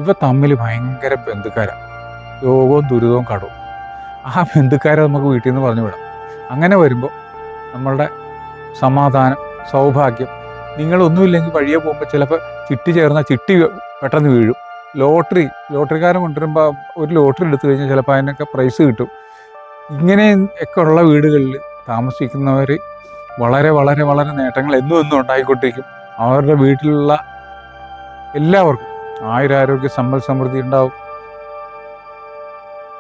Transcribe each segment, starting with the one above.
ഇവ തമ്മിൽ ഭയങ്കര ബന്ധുക്കാരാണ്. യോഗവും ദുരിതവും കടവും. ആ ബന്ധുക്കാരെ നമുക്ക് വീട്ടിൽ നിന്ന് പറഞ്ഞു വിടാം. അങ്ങനെ വരുമ്പോൾ നമ്മളുടെ സമാധാനം, സൗഭാഗ്യം, നിങ്ങളൊന്നുമില്ലെങ്കിൽ വഴിയെ പോകുമ്പോൾ ചിലപ്പോൾ ചിട്ടി ചേർന്ന ചിട്ടി പെട്ടെന്ന് വീഴും. ലോട്ടറിക്കാരൻ കൊണ്ടുവരുമ്പോൾ ഒരു ലോട്ടറി എടുത്തു കഴിഞ്ഞാൽ ചിലപ്പോൾ അതിനൊക്കെ പ്രൈസ് കിട്ടും. ഇങ്ങനെ ഒക്കെ ഉള്ള വീടുകളിൽ താമസിക്കുന്നവർ വളരെ വളരെ വളരെ നേട്ടങ്ങൾ എന്നും ഉണ്ടായിക്കൊണ്ടിരിക്കും. അവരുടെ വീട്ടിലുള്ള എല്ലാവർക്കും ആയുരാരോഗ്യ സമ്പൽ സമൃദ്ധി ഉണ്ടാവും.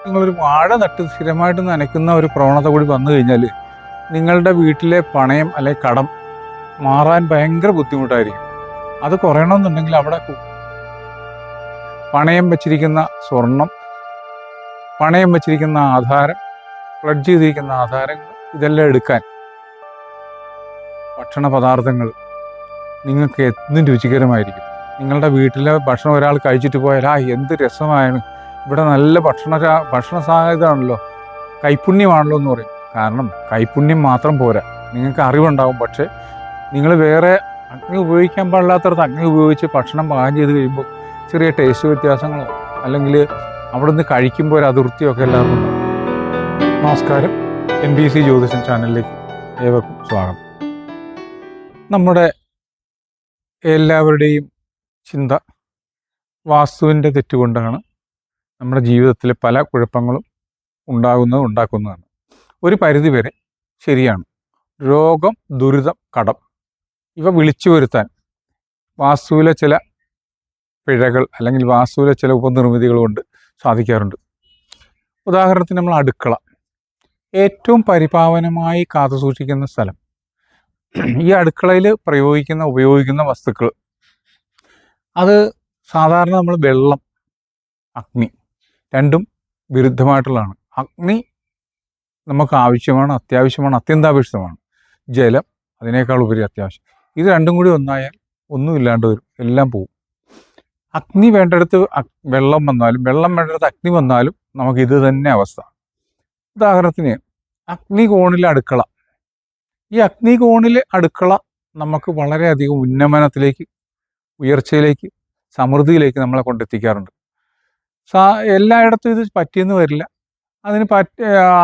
നിങ്ങളൊരു വാഴ നട്ട് സ്ഥിരമായിട്ട് നനയ്ക്കുന്ന ഒരു പ്രവണത കൂടി വന്നു കഴിഞ്ഞാൽ നിങ്ങളുടെ വീട്ടിലെ പണയം അല്ലെങ്കിൽ കടം മാറാൻ ഭയങ്കര ബുദ്ധിമുട്ടായിരിക്കും. അത് കുറയണമെന്നുണ്ടെങ്കിൽ അവിടെ പണയം വെച്ചിരിക്കുന്ന സ്വർണം, പണയം വെച്ചിരിക്കുന്ന ആധാരം, പ്ലഡ്ജ് ചെയ്തിരിക്കുന്ന ആധാരങ്ങൾ, ഇതെല്ലാം എടുക്കാൻ ഭക്ഷണ പദാർത്ഥങ്ങൾ നിങ്ങൾക്ക് എന്നും രുചികരമായിരിക്കും. നിങ്ങളുടെ വീട്ടിലെ ഭക്ഷണം ഒരാൾ കഴിച്ചിട്ട് പോയാൽ എന്ത് രസമാണ്, ഇവിടെ നല്ല ഭക്ഷണ സാധ്യതയാണല്ലോ, കൈപ്പുണ്യമാണല്ലോ എന്ന് പറയും. കാരണം കൈപ്പുണ്യം മാത്രം പോരാ, നിങ്ങൾക്ക് അറിവുണ്ടാവും. പക്ഷേ നിങ്ങൾ വേറെ അഗ്നി ഉപയോഗിക്കാൻ പാടില്ലാത്തടത്ത് അഗ്നി ഉപയോഗിച്ച് ഭക്ഷണം പാകം ചെയ്ത് കഴിയുമ്പോൾ ചെറിയ ടേസ്റ്റ് വ്യത്യാസങ്ങളോ അല്ലെങ്കിൽ അവിടെ നിന്ന് കഴിക്കുമ്പോൾ ഒരു അതിർത്തിയൊക്കെ എല്ലാവർക്കും ഉണ്ടാവും. നമസ്കാരം, NBC ജ്യോതിഷം ചാനലിലേക്ക് ഏവർക്കും സ്വാഗതം. നമ്മുടെ എല്ലാവരുടെയും ചിന്ത വാസ്തുവിൻ്റെ തെറ്റുകൊണ്ടാണ് നമ്മുടെ ജീവിതത്തിൽ പല കുഴപ്പങ്ങളും ഉണ്ടാക്കുന്നതാണ്. ഒരു പരിധിവരെ ശരിയാണ്. രോഗം, ദുരിതം, കടം ഇവ വിളിച്ചു വരുത്താൻ വാസ്തുവിലെ ചില പിഴകൾ അല്ലെങ്കിൽ വാസ്തുവിലെ ചില ഉപനിർമ്മിതികൾ കൊണ്ട് സാധിക്കാറുണ്ട്. ഉദാഹരണത്തിന് നമ്മൾ അടുക്കള ഏറ്റവും പരിപാവനമായി കാത്തു സൂക്ഷിക്കുന്ന സ്ഥലം. ഈ അടുക്കളയിൽ ഉപയോഗിക്കുന്ന വസ്തുക്കൾ അത് സാധാരണ നമ്മൾ വെള്ളം, അഗ്നി രണ്ടും വിരുദ്ധമായിട്ടുള്ളതാണ്. അഗ്നി നമുക്ക് ആവശ്യമാണ്, അത്യാവശ്യമാണ്, അത്യന്താപേക്ഷിതമാണ്. ജലം അതിനേക്കാൾ ഉപരി അത്യാവശ്യം. ഇത് രണ്ടും കൂടി ഒന്നായാൽ ഒന്നുമില്ലാണ്ട് വരും, എല്ലാം പോവും. അഗ്നി വേണ്ടടുത്ത് വെള്ളം വന്നാലും വെള്ളം വേണ്ടടുത്ത് അഗ്നി വന്നാലും നമുക്ക് ഇത് തന്നെ അവസ്ഥ. ഉദാഹരണത്തിന് അഗ്നികോണിലെ അടുക്കള. ഈ അഗ്നികോണിലെ അടുക്കള നമുക്ക് വളരെയധികം ഉന്നമനത്തിലേക്ക്, ഉയർച്ചയിലേക്ക്, സമൃദ്ധിയിലേക്ക് നമ്മളെ കൊണ്ടെത്തിക്കാറുണ്ട്. എല്ലായിടത്തും ഇത് പറ്റിയെന്ന് വരില്ല. അതിന്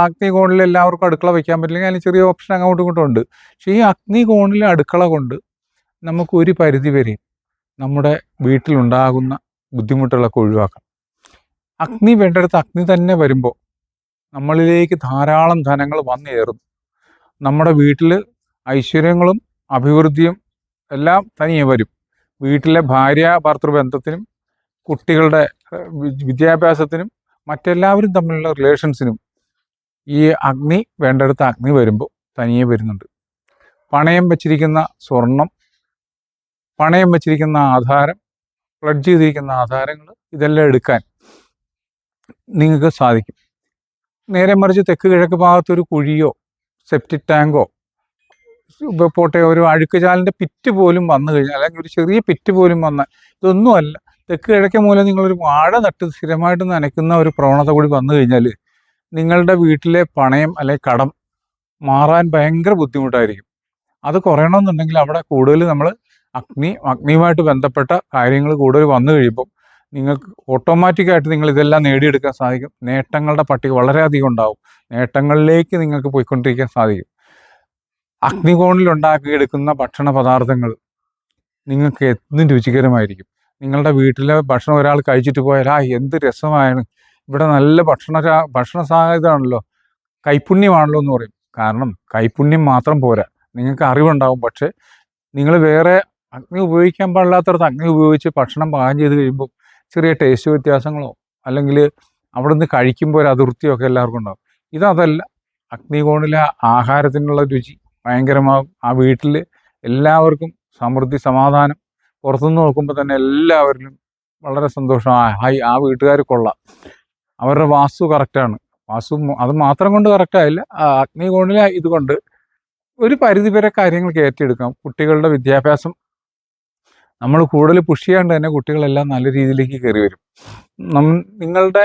അഗ്നികോണിൽ എല്ലാവർക്കും അടുക്കള വയ്ക്കാൻ പറ്റില്ലെങ്കിൽ അതിന് ചെറിയ ഓപ്ഷൻ അങ്ങോട്ടും ഇങ്ങോട്ടും ഉണ്ട്. പക്ഷേ ഈ അഗ്നികോണിലെ അടുക്കള കൊണ്ട് നമുക്ക് ഒരു പരിധി വരെ നമ്മുടെ വീട്ടിലുണ്ടാകുന്ന ബുദ്ധിമുട്ടുകളൊക്കെ ഒഴിവാക്കാം. അഗ്നി വേണ്ടടുത്ത് അഗ്നി തന്നെ വരുമ്പോൾ നമ്മളിലേക്ക് ധാരാളം ധനങ്ങൾ വന്നേറും. നമ്മുടെ വീട്ടിൽ ഐശ്വര്യങ്ങളും അഭിവൃദ്ധിയും എല്ലാം തനിയെ വരും. വീട്ടിലെ ഭാര്യ ഭർത്തൃ ബന്ധത്തിനും കുട്ടികളുടെ വിദ്യാഭ്യാസത്തിനും മറ്റെല്ലാവരും തമ്മിലുള്ള റിലേഷൻസിനും ഈ അഗ്നി വേണ്ടടുത്ത് അഗ്നി വരുമ്പോൾ തനിയെ വരുന്നുണ്ട്. പണയം വെച്ചിരിക്കുന്ന സ്വർണം, പണയം വെച്ചിരിക്കുന്ന ആധാരം, പ്ലഡ്ജ് ചെയ്തിരിക്കുന്ന ആധാരങ്ങൾ, ഇതെല്ലാം എടുക്കാൻ നിങ്ങൾക്ക് സാധിക്കും. നേരെ മറിച്ച് തെക്ക് കിഴക്ക് ഭാഗത്തൊരു കുഴിയോ സെപ്റ്റിക് ടാങ്കോ പോട്ടെ ഒരു അഴുക്കുചാലിൻ്റെ പിറ്റ് പോലും വന്നു കഴിഞ്ഞാൽ, അല്ലെങ്കിൽ ഒരു ചെറിയ പിറ്റ് പോലും വന്നാൽ, ഇതൊന്നുമല്ല, തെക്ക് കിഴക്കേ മൂലം നിങ്ങളൊരു വാഴ നട്ട് സ്ഥിരമായിട്ട് നനയ്ക്കുന്ന ഒരു പ്രവണത കൂടി വന്നു കഴിഞ്ഞാൽ നിങ്ങളുടെ വീട്ടിലെ പണയം അല്ലെങ്കിൽ കടം മാറാൻ ഭയങ്കര ബുദ്ധിമുട്ടായിരിക്കും. അത് കുറയണമെന്നുണ്ടെങ്കിൽ അവിടെ കൂടുതൽ നമ്മൾ അഗ്നിയുമായിട്ട് ബന്ധപ്പെട്ട കാര്യങ്ങൾ കൂടുതൽ വന്നു കഴിയുമ്പോൾ നിങ്ങൾക്ക് ഓട്ടോമാറ്റിക്കായിട്ട് നിങ്ങൾ ഇതെല്ലാം നേടിയെടുക്കാൻ സാധിക്കും. നേട്ടങ്ങളുടെ പട്ടിക വളരെയധികം ഉണ്ടാവും. നേട്ടങ്ങളിലേക്ക് നിങ്ങൾക്ക് പോയിക്കൊണ്ടിരിക്കാൻ സാധിക്കും. അഗ്നികോണിൽ ഉണ്ടാക്കിയെടുക്കുന്ന ഭക്ഷണ പദാർത്ഥങ്ങൾ നിങ്ങൾക്ക് എന്നും രുചികരമായിരിക്കും. നിങ്ങളുടെ വീട്ടിലെ ഭക്ഷണം ഒരാൾ കഴിച്ചിട്ട് പോയാൽ എന്ത് രസമാണ്, ഇവിടെ നല്ല ഭക്ഷണ സാധ്യതയാണല്ലോ, കൈപ്പുണ്യമാണല്ലോ എന്ന് പറയും. കാരണം കൈപ്പുണ്യം മാത്രം പോരാ, നിങ്ങൾക്ക് അറിവുണ്ടാവും. പക്ഷേ നിങ്ങൾ വേറെ അഗ്നി ഉപയോഗിക്കാൻ പാടില്ലാത്തടത്ത് അഗ്നി ഉപയോഗിച്ച് ഭക്ഷണം പാകം ചെയ്ത് കഴിയുമ്പോൾ ചെറിയ ടേസ്റ്റ് വ്യത്യാസങ്ങളോ അല്ലെങ്കിൽ അവിടെ നിന്ന് കഴിക്കുമ്പോൾ ഒരു അതിർത്തിയൊക്കെ എല്ലാവർക്കും ഉണ്ടാകും. ഇതല്ല, അഗ്നികോണിലെ ആഹാരത്തിനുള്ള രുചി ഭയങ്കരമാകും. ആ വീട്ടിൽ എല്ലാവർക്കും സമൃദ്ധി, സമാധാനം. പുറത്തുനിന്ന് നോക്കുമ്പോൾ തന്നെ എല്ലാവരിലും വളരെ സന്തോഷം. ആ വീട്ടുകാർ കൊള്ളാം, അവരുടെ വാസ്തു കറക്റ്റാണ്. വാസ്തു അത് മാത്രം കൊണ്ട് കറക്റ്റായില്ല, അഗ്നികോണിലെ ഇതുകൊണ്ട് ഒരു പരിധിവരെ കാര്യങ്ങൾക്ക് ഏറ്റെടുക്കാം. കുട്ടികളുടെ വിദ്യാഭ്യാസം നമ്മൾ കൂടുതൽ പുഷ് ചെയ്യാണ്ട് തന്നെ കുട്ടികളെല്ലാം നല്ല രീതിയിലേക്ക് കയറി വരും. നിങ്ങളുടെ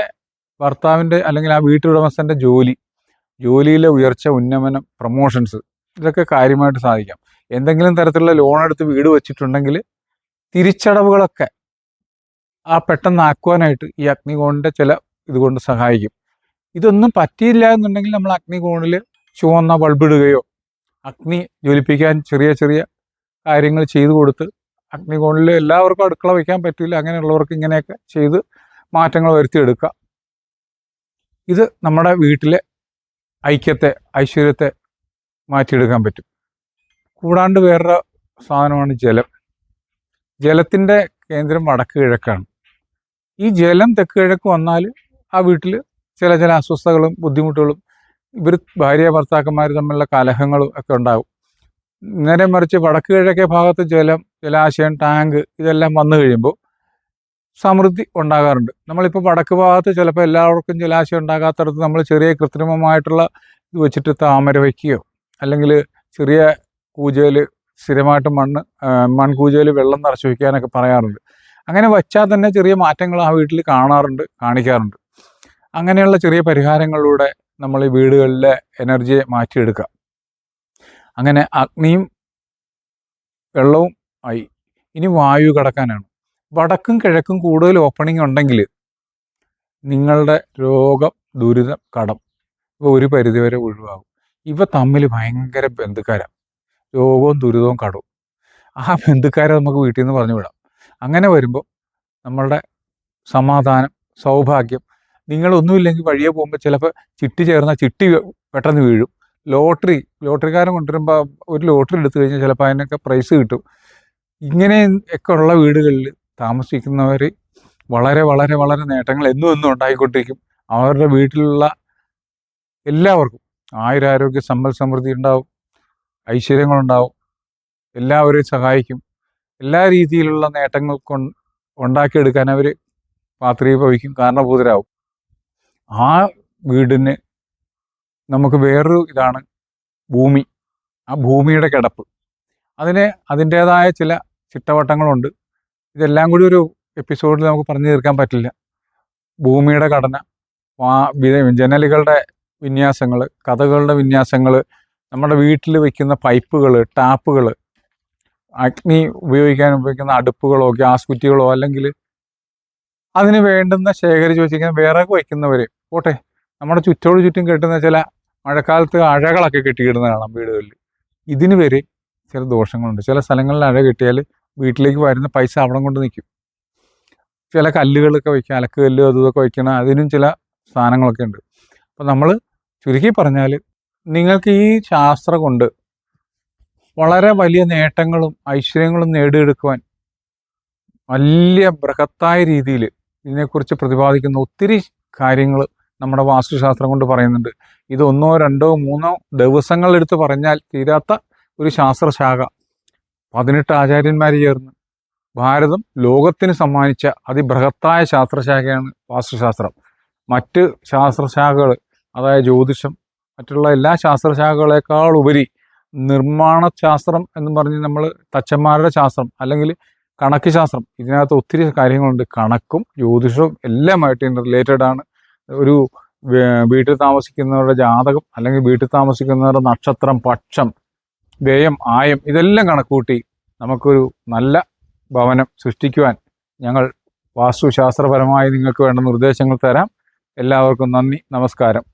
ഭർത്താവിൻ്റെ അല്ലെങ്കിൽ ആ വീട്ടുടമസ്ഥൻ്റെ ജോലിയിലെ ഉയർച്ച, ഉന്നമനം, പ്രൊമോഷൻസ്, ഇതൊക്കെ കാര്യമായിട്ട് സാധിക്കാം. എന്തെങ്കിലും തരത്തിലുള്ള ലോൺ എടുത്ത് വീട് വെച്ചിട്ടുണ്ടെങ്കിൽ തിരിച്ചടവുകളൊക്കെ ആ പെട്ടെന്ന് ആക്കുവാനായിട്ട് ഈ അഗ്നികോണിൻ്റെ ചില ഇതുകൊണ്ട് സഹായിക്കും. ഇതൊന്നും പറ്റിയില്ല എന്നുണ്ടെങ്കിൽ നമ്മൾ അഗ്നികോണിൽ ചുവന്ന ബൾബിടുകയോ അഗ്നി ജ്വലിപ്പിക്കാൻ ചെറിയ ചെറിയ കാര്യങ്ങൾ ചെയ്തു കൊടുത്ത്, അഗ്നികോണിൽ എല്ലാവർക്കും അടുക്കള വയ്ക്കാൻ പറ്റില്ല, അങ്ങനെയുള്ളവർക്ക് ഇങ്ങനെയൊക്കെ ചെയ്ത് മാറ്റങ്ങൾ വരുത്തിയെടുക്കുക. ഇത് നമ്മുടെ വീട്ടിലെ ഐക്യത്തെ, ഐശ്വര്യത്തെ മാറ്റിയെടുക്കാൻ പറ്റും. കൂടാണ്ട് വേറൊരു സാധനമാണ് ജലം. ജലത്തിൻ്റെ കേന്ദ്രം വടക്ക് കിഴക്കാണ്. ഈ ജലം തെക്ക് കിഴക്ക് വന്നാൽ ആ വീട്ടിൽ ചില ചില അസ്വസ്ഥതകളും ബുദ്ധിമുട്ടുകളും, ഇവർ ഭാര്യ ഭർത്താക്കന്മാർ തമ്മിലുള്ള കലഹങ്ങളും ഒക്കെ ഉണ്ടാകും. നേരെ മറിച്ച് വടക്ക് കിഴക്കേ ഭാഗത്ത് ജലം, ജലാശയം, ടാങ്ക് ഇതെല്ലാം വന്നു കഴിയുമ്പോൾ സമൃദ്ധി ഉണ്ടാകാറുണ്ട്. നമ്മളിപ്പോൾ വടക്ക് ഭാഗത്ത് ചിലപ്പോൾ എല്ലാവർക്കും ജലാശയം ഉണ്ടാകാത്തടത്ത് നമ്മൾ ചെറിയ കൃത്രിമമായിട്ടുള്ള ഇത് വെച്ചിട്ട് താമര വയ്ക്കുകയോ അല്ലെങ്കിൽ ചെറിയ കൂജയിൽ സ്ഥിരമായിട്ട് മൺകൂജയിൽ വെള്ളം നിറച്ച് വയ്ക്കാനൊക്കെ പറയാറുണ്ട്. അങ്ങനെ വച്ചാൽ തന്നെ ചെറിയ മാറ്റങ്ങൾ ആ വീട്ടിൽ കാണിക്കാറുണ്ട്. അങ്ങനെയുള്ള ചെറിയ പരിഹാരങ്ങളിലൂടെ നമ്മൾ ഈ വീടുകളിലെ എനർജിയെ മാറ്റിയെടുക്കുക. അങ്ങനെ അഗ്നിയും വെള്ളവും ആയി. ഇനി വായു കടക്കാനാണ്. വടക്കും കിഴക്കും കൂടുതൽ ഓപ്പണിംഗ് ഉണ്ടെങ്കിൽ നിങ്ങളുടെ രോഗം, ദുരിതം, കടം ഇവ ഒരു പരിധിവരെ ഒഴിവാകും. ഇവ തമ്മിൽ ഭയങ്കര ബന്ധുക്കാരാണ്, രോഗവും ദുരിതവും കടവും. ആ ബന്ധുക്കാരെ നമുക്ക് വീട്ടിൽ നിന്ന് പറഞ്ഞു വിടാം. അങ്ങനെ വരുമ്പോൾ നമ്മളുടെ സമാധാനം, സൗഭാഗ്യം, നിങ്ങളൊന്നുമില്ലെങ്കിൽ വഴിയെ പോകുമ്പോൾ ചിലപ്പോൾ ചിട്ടി ചേർന്ന ചിട്ടി പെട്ടെന്ന് വീഴും. ലോട്ടറിക്കാരൻ കൊണ്ടുവരുമ്പോൾ ഒരു ലോട്ടറി എടുത്തു കഴിഞ്ഞാൽ ചിലപ്പോൾ അതിനൊക്കെ പ്രൈസ് കിട്ടും. ഇങ്ങനെ ഒക്കെ ഉള്ള വീടുകളിൽ താമസിക്കുന്നവർ വളരെ വളരെ വളരെ നേട്ടങ്ങൾ എന്നും ഉണ്ടായിക്കൊണ്ടിരിക്കും. അവരുടെ വീട്ടിലുള്ള എല്ലാവർക്കും ആയുരാരോഗ്യ സമ്പൽ സമൃദ്ധി ഉണ്ടാവും, ഐശ്വര്യങ്ങളുണ്ടാവും, എല്ലാവരെയും സഹായിക്കും. എല്ലാ രീതിയിലുള്ള നേട്ടങ്ങൾ ഉണ്ടാക്കിയെടുക്കാൻ അവർ പാത്രീഭവിക്കും, കാരണഭൂതരാകും. ആ വീടിന് നമുക്ക് വേറൊരു ഇതാണ് ഭൂമി. ആ ഭൂമിയുടെ കിടപ്പ്, അതിന് അതിൻ്റേതായ ചില ചിട്ടവട്ടങ്ങളുണ്ട്. ഇതെല്ലാം കൂടി ഒരു എപ്പിസോഡിൽ നമുക്ക് പറഞ്ഞു തീർക്കാൻ പറ്റില്ല. ഭൂമിയുടെ ഘടന, ജനലുകളുടെ വിന്യാസങ്ങൾ, കഥകളുടെ വിന്യാസങ്ങൾ, നമ്മുടെ വീട്ടിൽ വയ്ക്കുന്ന പൈപ്പുകൾ, ടാപ്പുകൾ, അഗ്നി ഉപയോഗിക്കുന്ന അടുപ്പുകളോ ഗ്യാസ് കുറ്റികളോ അല്ലെങ്കിൽ അതിന് വേണ്ടുന്ന ശേഖരിച്ച് വെച്ചിരിക്കുന്ന വിറക് വയ്ക്കുന്നവരെ പോട്ടെ, നമ്മുടെ ചുറ്റും കെട്ടുന്ന ചില മഴക്കാലത്ത് അഴകളൊക്കെ കെട്ടിയിടുന്ന കാണാം വീടുകളിൽ. ഇതിന് വരെ ചില ദോഷങ്ങളുണ്ട്. ചില സ്ഥലങ്ങളിൽ അഴ കെട്ടിയാൽ വീട്ടിലേക്ക് വരുന്ന പൈസ അവിടെ കൊണ്ട് നിൽക്കും. ചില കല്ലുകളൊക്കെ വയ്ക്കുക, അലക്ക് കല്ല് അതൊക്കെ വയ്ക്കണം, അതിനും ചില സാധനങ്ങളൊക്കെ ഉണ്ട്. അപ്പം നമ്മൾ ചുരുക്കി പറഞ്ഞാൽ, നിങ്ങൾക്ക് ഈ ശാസ്ത്രം കൊണ്ട് വളരെ വലിയ നേട്ടങ്ങളും ഐശ്വര്യങ്ങളും നേടിയെടുക്കുവാൻ വലിയ ബൃഹത്തായ രീതിയിൽ ഇതിനെക്കുറിച്ച് പ്രതിപാദിക്കുന്ന ഒത്തിരി കാര്യങ്ങൾ നമ്മുടെ വാസ്തുശാസ്ത്രം കൊണ്ട് പറയുന്നുണ്ട്. ഇത് 1, 2, 3 ദിവസങ്ങളെടുത്ത് പറഞ്ഞാൽ തീരാത്ത ഒരു ശാസ്ത്രശാഖ 18 ആചാര്യന്മാർ ചേർന്ന് ഭാരതം ലോകത്തിന് സമ്മാനിച്ച അതിബൃഹത്തായ ശാസ്ത്രശാഖയാണ് വാസ്തുശാസ്ത്രം. മറ്റ് ശാസ്ത്രശാഖകൾ, അതായത് ജ്യോതിഷം, മറ്റുള്ള എല്ലാ ശാസ്ത്രശാഖകളെക്കാൾ ഉപരി നിർമ്മാണ ശാസ്ത്രം എന്ന് പറഞ്ഞ് നമ്മൾ തച്ചന്മാരുടെ ശാസ്ത്രം അല്ലെങ്കിൽ കണക്ക് ശാസ്ത്രം, ഇതിനകത്ത് ഒത്തിരി കാര്യങ്ങളുണ്ട്. കണക്കും ജ്യോതിഷവും എല്ലാമായിട്ട് റിലേറ്റഡ് ആണ്. ഒരു വീട്ടിൽ താമസിക്കുന്നവരുടെ ജാതകം അല്ലെങ്കിൽ വീട്ടിൽ താമസിക്കുന്നവരുടെ നക്ഷത്രം, പക്ഷം, വ്യയം, ആയം ഇതെല്ലാം കണക്കൂട്ടി നമുക്കൊരു നല്ല ഭവനം സൃഷ്ടിക്കുവാൻ ഞങ്ങൾ വാസ്തുശാസ്ത്രപരമായി നിങ്ങൾക്ക് വേണ്ട നിർദ്ദേശങ്ങൾ തരാം. എല്ലാവർക്കും നന്ദി, നമസ്കാരം.